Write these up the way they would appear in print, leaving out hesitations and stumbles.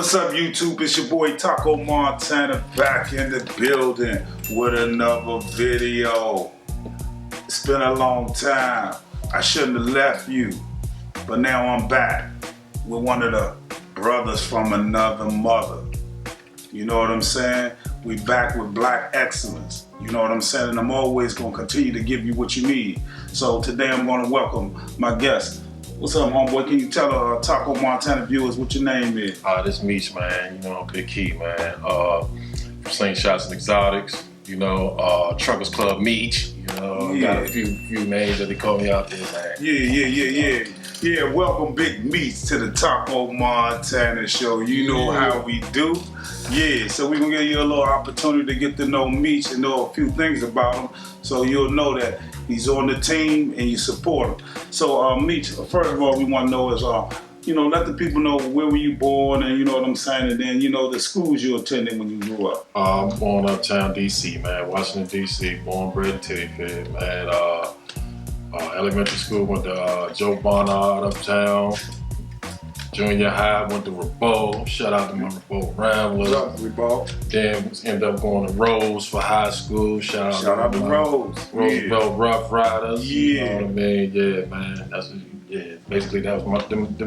What's up, YouTube? It's your boy Taco Montana back in the building with another video. It's been a long time. I shouldn't have left you, but now I'm back with one of the brothers from another mother. You know what I'm saying? We back with black excellence. You know what I'm saying? And I'm always going to continue to give you what you need. So today I'm going to welcome my guest. What's up, homeboy? Can you tell Taco Montana viewers what your name is? This Meech, man. You know, Big Key, man. Slingshots Exotics. You know, Truckers Club Meech. You know, got a few names that they call me out there, man. Yeah, welcome Big Meech to the Taco Montana show. You know how we do. Yeah, so we're gonna give you a little opportunity to get to know Meech and know a few things about him, so you'll know that he's on the team and you support him. So Meech, first of all, we want to know is, you know, let the people know where were you born, and you know what I'm saying, and then you know the schools you attended when you grew up. I'm born uptown DC, man, Washington DC, born, bred, titty fed, man. Elementary school went to Joe Barnard uptown. Junior high went to Rebo. Shout out to my Rebo Ramblers. What's up, Rebo? Then ended up going to Rose for high school. Shout out to Rose. Roosevelt Rough Riders. Yeah. You know what I mean? Yeah, man. Basically that was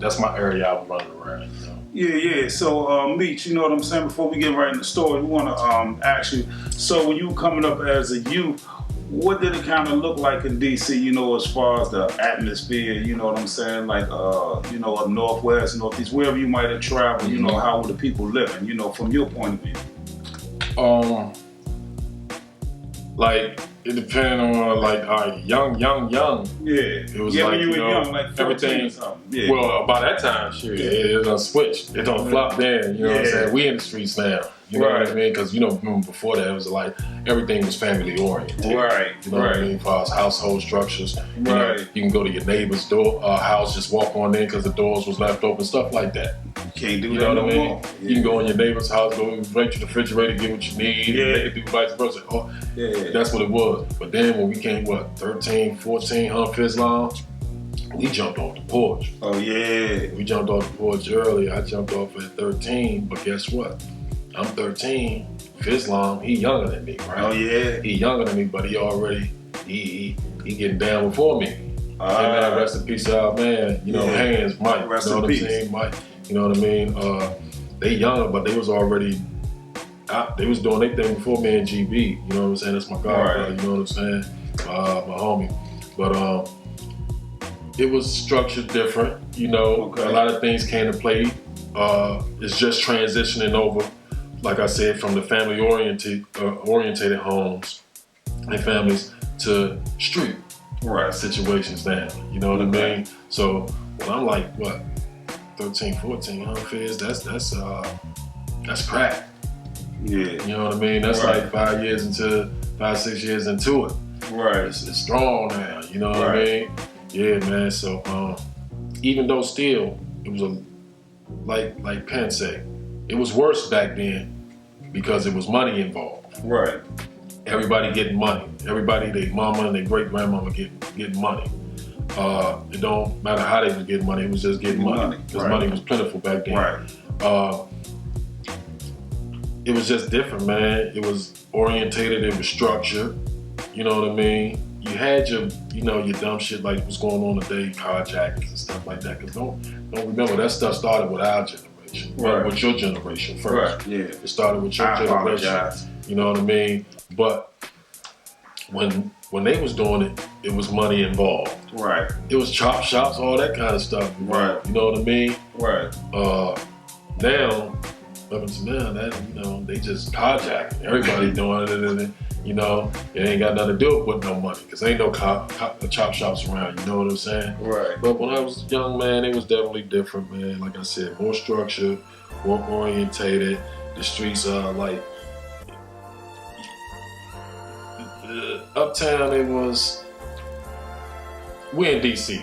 that's my area I was running around. You know? Yeah. So Meech, you know what I'm saying? Before we get right in the story, we want to ask you. So when you were coming up as a youth, what did it kind of look like in DC, you know, as far as the atmosphere, you know what I'm saying, like, you know, up northwest, northeast, wherever you might have traveled, you know, how were the people living, you know, from your point of view? Like, it depended on, like, young. Yeah. It was like, like, when you were know, young, like 14 everything, or something. Yeah. Well, by that time, shit, it don't switch. It don't flop there, you know what I'm saying? We in the streets now. You know what I mean? Because, you know, before that, it was like, everything was family oriented. Right. You know what I mean? As far as household structures. You know, you can go to your neighbor's door, house, just walk on in because the doors was left open, stuff like that. You can't do you that know what I mean? more. You can go in your neighbor's house, go right to the refrigerator, get what you need, they can do vice versa. That's what it was. But then when we came, 13, 14, Hump Fizz Lounge, we jumped off the porch. Oh, yeah. We jumped off the porch early. I jumped off at 13, but guess what? I'm 13. Fizlam, he younger than me, right? Oh, yeah. He younger than me, but he getting down before me. Hey, man, rest in peace out, man. You know, Hands, Mike. Rest you know in what peace. I'm saying? Mike. You know what I mean? They younger, but they was already out. They was doing their thing before me and GB. You know what I'm saying? That's my godbrother. You know what I'm saying? My homie. But it was structured different. You know, a lot of things came to play. It's just transitioning over, like I said, from the family orientated homes and families to street situations now. You know what I mean? So when I'm like, 13, 14, Fizz, that's crack. Yeah. You know what I mean? That's like 5, 6 years into it. Right. It's strong now. You know what I mean? Yeah, man. So even though still it was like Penn said, it was worse back then because it was money involved. Right. Everybody getting money. Everybody, their mama and their great grandmama getting money. It don't matter how they was getting money, it was just getting money. Because money was plentiful back then. Right. It was just different, man. It was orientated, it was structured. You know what I mean? You had your dumb shit like what's going on today, carjackings and stuff like that. Because don't remember, that stuff started with our generation. With your generation first. Yeah. It started with your generation. You know what I mean? But when they was doing it, it was money involved. Right. It was chop shops, all that kind of stuff. Right. You know what I mean? Right. Now, up until now, that they just carjacking. Everybody doing it, and you know, it ain't got nothing to do with no money, because ain't no chop shops around. You know what I'm saying? Right. But when I was a young man, it was definitely different, man. Like I said, more structured, more orientated. The streets are like uptown. It was. We're in DC.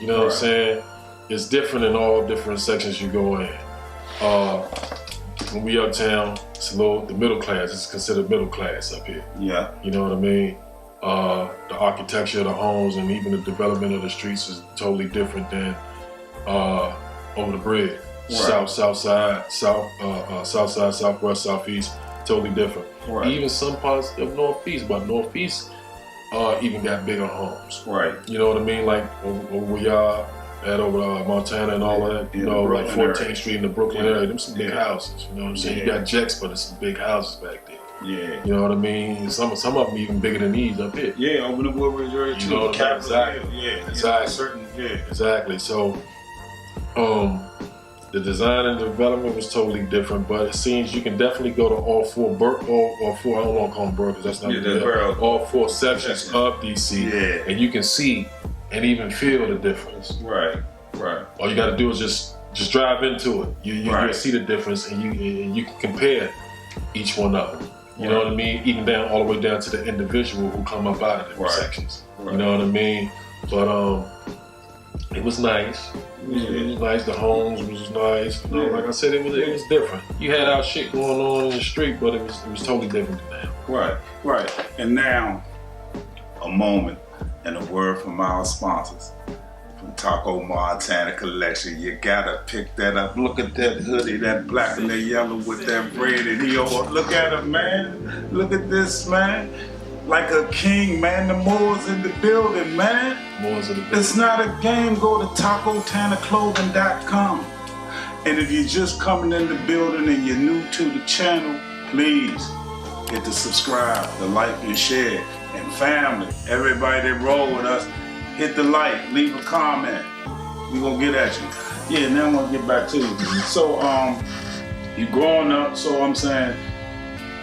You know what I'm saying? It's different in all different sections you go in. When we uptown, it's the middle class. It's considered middle class up here. Yeah. You know what I mean? The architecture of the homes and even the development of the streets is totally different than over the bridge. south side, south side, southwest, southeast, totally different. Right. Even some parts of northeast, but northeast even got bigger homes. Right. You know what I mean? Like over where y'all at over Montana and all that. You know, like 14th Street in the Brooklyn area. Them some big houses. You know what I'm saying? You got Jecks, but it's some big houses back there. Yeah. You know what I mean? Some of them even bigger than these up here. Yeah, over the Woodbridge area too. You know, exactly. Yeah, exactly. Yeah. Exactly. So, the design and development was totally different, but it seems you can definitely go to all four. I don't want to call them burgers. That's not all four sections of DC, and you can see and even feel the difference. Right. All you got to do is just drive into it. You'll see the difference, and you can compare each one of them. You know what I mean? Even down all the way down to the individual who come up out of different sections. You know what I mean? But it was nice. It was nice. The homes was nice. You know, like I said, it was different. You had our shit going on in the street, but it was totally different than now. Right. And now, a moment and a word from our sponsors. From Taco Montana Collection. You gotta pick that up. Look at that hoodie, that black and the yellow with that red and look at him, man. Look at this, man. Like a king, man. The Moors in the building, man. Moors in the building. It's not a game. Go to TacoTanaClothing.com. And if you're just coming in the building and you're new to the channel, please hit the subscribe, the like and share. And family, everybody that roll with us, hit the like, leave a comment. We gonna get at you. Yeah, now I'm gonna get back to you. So, you growing up, so I'm saying,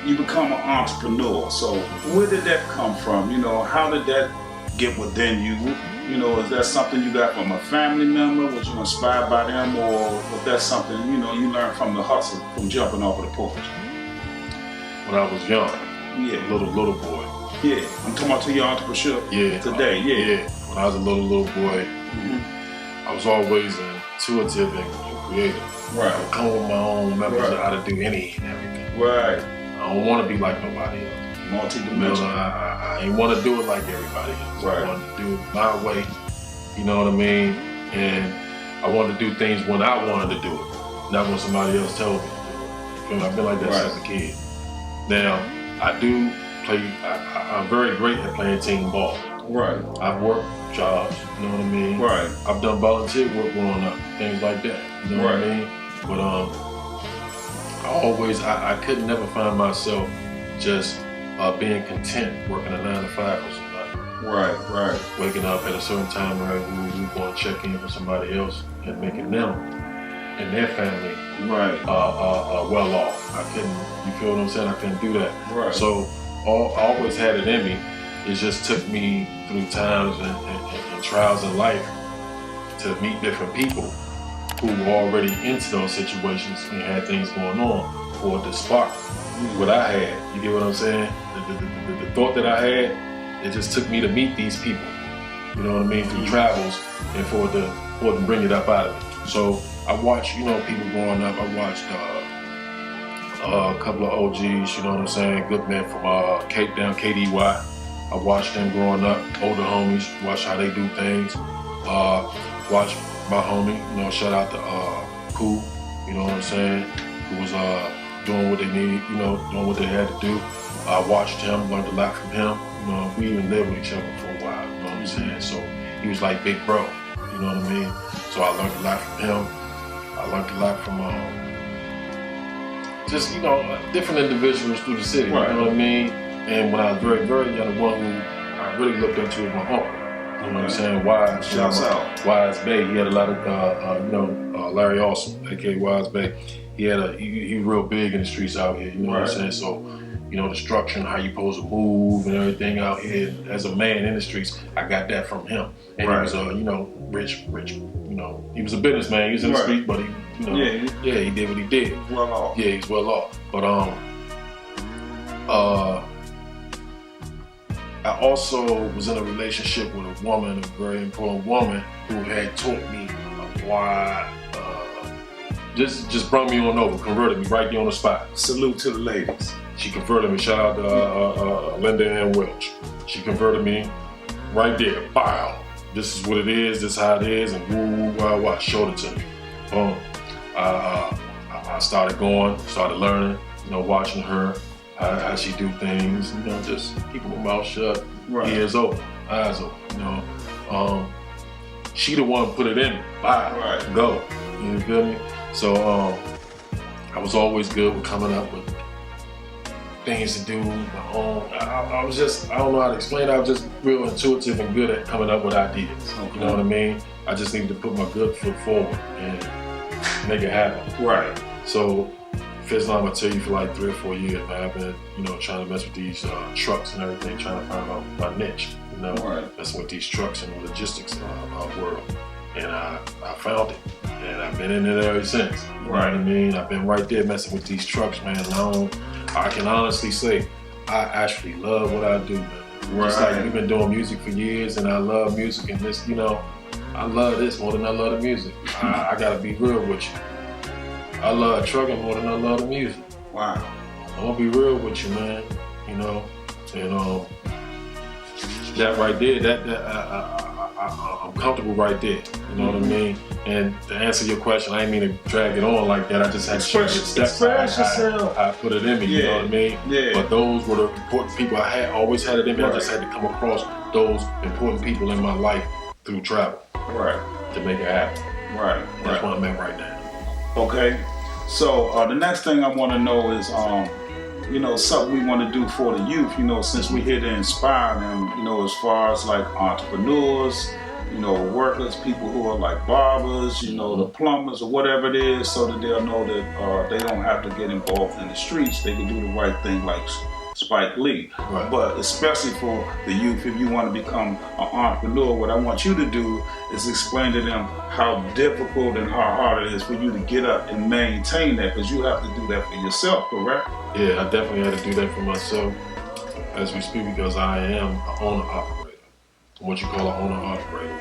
you become an entrepreneur. So where did that come from? You know, how did that get within you? You know, is that something you got from a family member? Was you inspired by them, or was that something, you know, you learned from the hustle, from jumping off of the porch? When I was young, little boy. Yeah, I'm talking about to your entrepreneurship today. When I was a little boy, I was always intuitive and creative. Right. I would come with my own methods of how to do any and everything. Right. I don't want to be like nobody else. Multi-dimensional. I ain't want to do it like everybody else. Right. I want to do it my way. You know what I mean? And I wanted to do things when I wanted to do it, not when somebody else told me to do it. I've been like that since a kid. Now, I do play. I'm very great at playing team ball. Right. I've worked jobs, you know what I mean? Right. I've done volunteer work growing up, things like that, you know what I mean? But I could never find myself just being content working a 9 to 5 or something. Right. Waking up at a certain time where we going to check in with somebody else and making them and their family well off. I couldn't, you feel what I'm saying? I couldn't do that. Right. So I always had it in me. It just took me through times and trials in life to meet different people who were already into those situations and had things going on for to spark what I had. You get what I'm saying? The thought that I had, it just took me to meet these people. You know what I mean? Through travels and for it to bring it up out of me. So I watched, you know, people growing up. I watched a couple of OGs, you know what I'm saying? Good men from Cape Town, KDY. I watched them growing up, older homies, watch how they do things. Watch my homie, you know, shout out to Pooh, you know what I'm saying, who was doing what they need, you know, doing what they had to do. I watched him, learned a lot from him. You know, we even lived with each other for a while, you know what I'm saying? So he was like big bro, you know what I mean? So I learned a lot from him. I learned a lot from just, you know, different individuals through the city, you know what I mean? And when I was very, very young, the one who I really looked up to was my uncle. You know what I'm saying? Wise Bay. He had a lot of, Larry Awesome, aka Wise Bay. He was real big in the streets out here. You know what I'm saying? So, you know, the structure and how you supposed to move and everything out here. As a man in the streets, I got that from him. And he was, rich. You know, he was a businessman. He was in the street, but he, you know, he did what he did. Well off. Yeah, he's well off. But I also was in a relationship with a woman, a very important woman, who had taught me why, just brought me on over, converted me right there on the spot. Salute to the ladies. She converted me. Shout out to Linda Ann Welch. She converted me right there. Wow. This is what it is. This is how it is. And woo, wah, wah. Showed it to me. I started started learning, watching her, how she do things, just keeping my mouth shut, ears open, eyes open, she the one put it in me, go, you feel me? So I was always good with coming up with things to do, my own. I was just, I don't know how to explain it, I was just real intuitive and good at coming up with ideas, you know what I mean? I just needed to put my good foot forward and make it happen. Right. So, first I'm gonna tell you for like 3 or 4 years, man, I've been, trying to mess with these trucks and everything, trying to find out my niche, messing with these trucks and the logistics world. And I found it, and I've been in it ever since. You know what I mean? I've been right there messing with these trucks, man. I can honestly say, I actually love what I do, man. Just like we've been doing music for years, and I love music, and this, I love this more than I love the music. I gotta be real with you. I love trucking more than I love the music. Wow. I'm gonna be real with you, man. And that right there, I'm comfortable right there. You know what I mean? And to answer your question, I didn't mean to drag it on like that. I just had to show you steps I put it in me. You know what I mean? Yeah. But those were the important people I always had it in me. I just had to come across those important people in my life through travel. To make it happen. That's what I'm at right now. Okay. So the next thing I want to know is, something we want to do for the youth, since we're here to inspire them, as far as like entrepreneurs, workers, people who are like barbers, the plumbers or whatever it is, so that they'll know that they don't have to get involved in the streets. They can do the right thing like Spike Lee. But especially for the youth, if you want to become an entrepreneur, what I want you to do is explain to them how difficult and how hard it is for you to get up and maintain that, because you have to do that for yourself, correct? Yeah, I definitely had to do that for myself as we speak, because I am an owner-operator. What you call an owner-operator.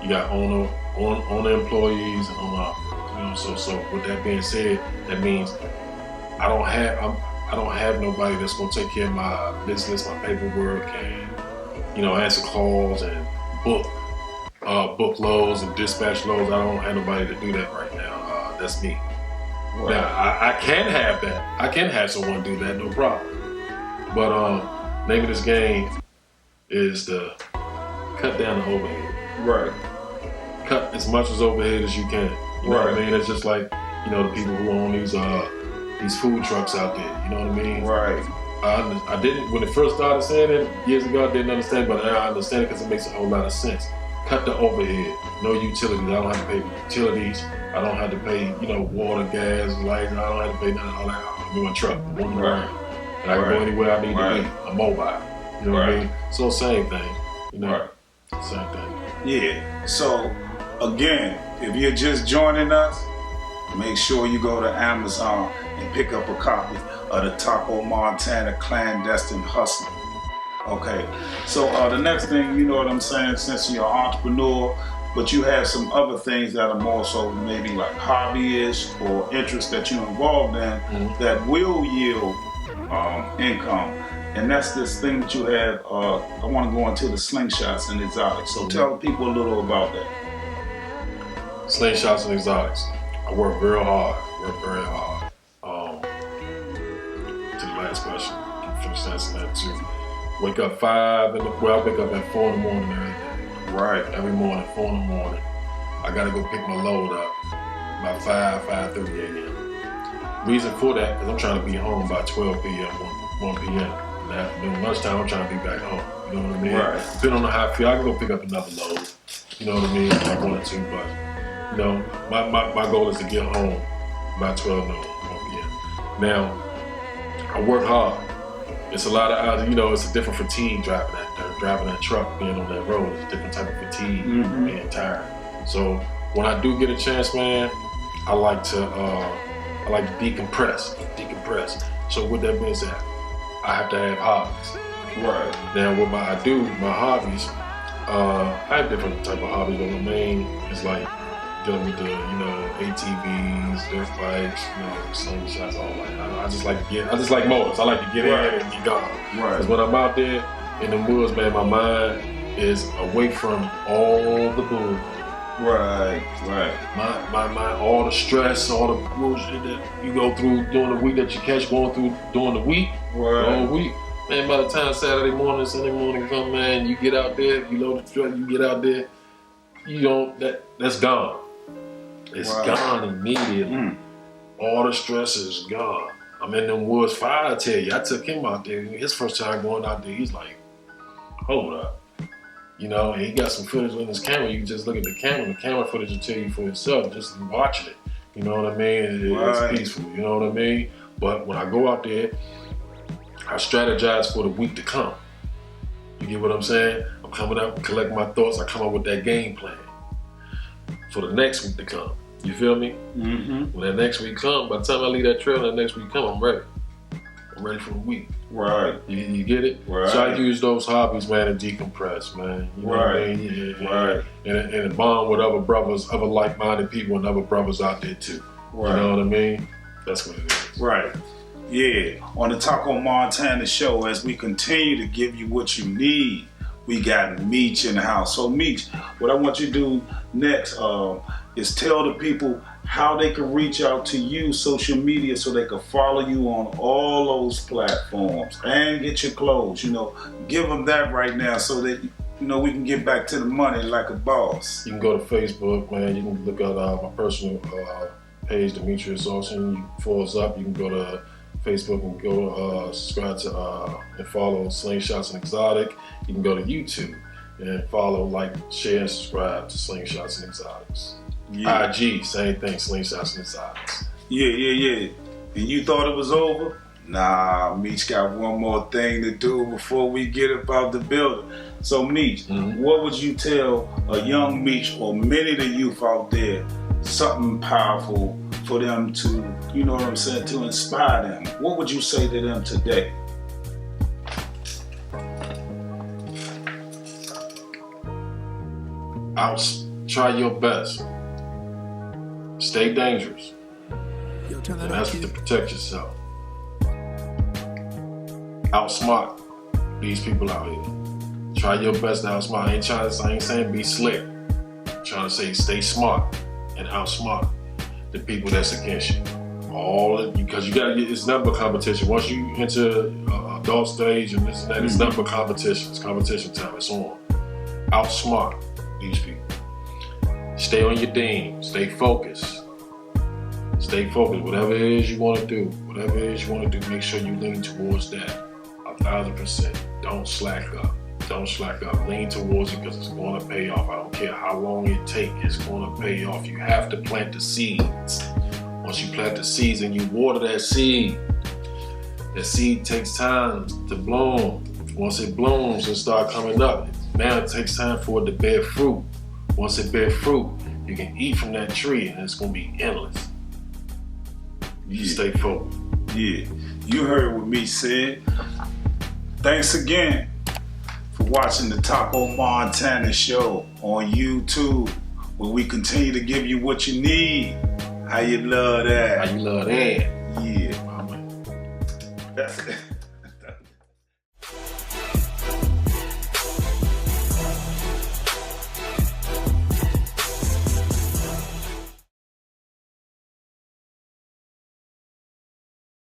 You got owner employees and owner-operators. So with that being said, that means I don't have nobody that's gonna take care of my business, my paperwork, and answer calls and book loads and dispatch loads. I don't have nobody to do that right now. That's me. Now I can have that. I can have someone do that, no problem. But name of this game is to cut down the overhead. Cut as much as overhead as you can. You know what I mean? It's just like the people who own these food trucks out there. You know what I mean? I didn't, when it first started saying it years ago, I didn't understand, but now I understand it because it makes a whole lot of sense. Cut the overhead. No utilities. I don't have to pay utilities. I don't have to pay, water, gas, lights. I don't have to pay none of all that. I'm in my truck. I'm moving around. And I can go anywhere I need to be. I'm mobile. You know what I mean? So same thing. Same thing. Yeah. So again, if you're just joining us, make sure you go to Amazon and pick up a copy of the Taco Montana Clandestine Hustler. Okay, so the next thing, you know what I'm saying, since you're an entrepreneur, but you have some other things that are more so maybe like hobbyish or interests that you're involved in that will yield income. And that's this thing that you have, I want to go into the Slingshots and Exotics. So tell people a little about that. Slingshots and Exotics. I work very hard. To the last question, I can finish answering that too. Wake up I wake up at 4 in the morning every day. Every morning, 4 in the morning. I gotta go pick my load up by 5:30 a.m. Reason for that, because I'm trying to be home by 12 p.m., 1 p.m. In the afternoon, lunchtime, I'm trying to be back home. You know what I mean? Depending on how I feel, I can go pick up another load. You know what I mean? If I wanted to, but my goal is to get home by 12 noon, 1 p.m. Now, I work hard. It's a lot of hours, it's a different fatigue driving that truck, being on that road. It's a different type of fatigue, being tired. So when I do get a chance, man, I like to decompress. So with that being said, I have to have hobbies. Now what I do, my hobbies, I have different type of hobbies, but my main is like dealing with the, ATVs, dirt bikes, slingshots, all that. I just like motors. I like to get in and get going. Because when I'm out there in the woods, man, my mind is away from all the bull Right. My all the stress, all the bullshit that you go through during the week that you catch going through during the week, the whole week. Man, by the time Saturday morning, Sunday morning come, man, you get out there, you load the truck, you get out there, you don't, that's gone. It's gone immediately. All the stress is gone. I'm in them woods. Fire, I tell you, I took him out there. His first time going out there, he's like, hold up. You know, and he got some footage on his camera. You can just look at the camera footage will tell you for yourself, just watching it. You know what I mean? It's peaceful, you know what I mean? But when I go out there, I strategize for the week to come. You get what I'm saying? I'm coming up, collect my thoughts, I come up with that game plan for the next week to come. You feel me? When that next week comes, by the time I leave that trail, that next week come, I'm ready. I'm ready for the week. Right. You get it? Right. So I use those hobbies, man, to decompress, man. You know what I mean? And bond with other brothers, other like-minded people, and other brothers out there too. Right. You know what I mean? That's what it is. Right. Yeah. On the Taco Montana show, as we continue to give you what you need, we got Meech in the house. So Meech, what I want you to do next is tell the people how they can reach out to you, social media, so they can follow you on all those platforms and get your clothes. You know, give them that right now so that, you know, we can get back to the money like a boss. You can go to Facebook, man. You can look at my personal page, Demetrius Austin. You follow us up. You can go to Facebook and go subscribe to and follow Slingshots Exotic. You can go to YouTube and follow, like, share, and subscribe to Slingshots Exotics. Yeah. IG, same thing, Slingshots Exotics. Yeah. And you thought it was over? Nah, Meech got one more thing to do before we get up out the building. So Meech, what would you tell a young Meech or many of the youth out there, something powerful for them to, you know what I'm saying, to inspire them? What would you say to them today? Try your best. Stay dangerous. And that's to protect yourself. Outsmart these people out here. Try your best to outsmart. I ain't saying be slick. I'm trying to say stay smart and outsmart the people that's against you. Because it's nothing but competition. Once you enter adult stage and this and that, it's nothing but competition. It's competition time. It's on. Outsmart these people. Stay on your theme. Stay focused. Stay focused. Whatever it is you want to do, make sure you lean towards that 1,000%. Don't slack up. Lean towards it because it's going to pay off. I don't care how long it takes. It's going to pay off. You have to plant the seeds. Once you plant the seeds and you water that seed takes time to bloom. Once it blooms and start coming up, now it takes time for it to bear fruit. Once it bears fruit, you can eat from that tree and it's going to be endless. You stay focused. Yeah, you heard what me said. Thanks again for watching the Taco Montana show on YouTube, where we continue to give you what you need. How you love that? How you love that? Yeah. That's it.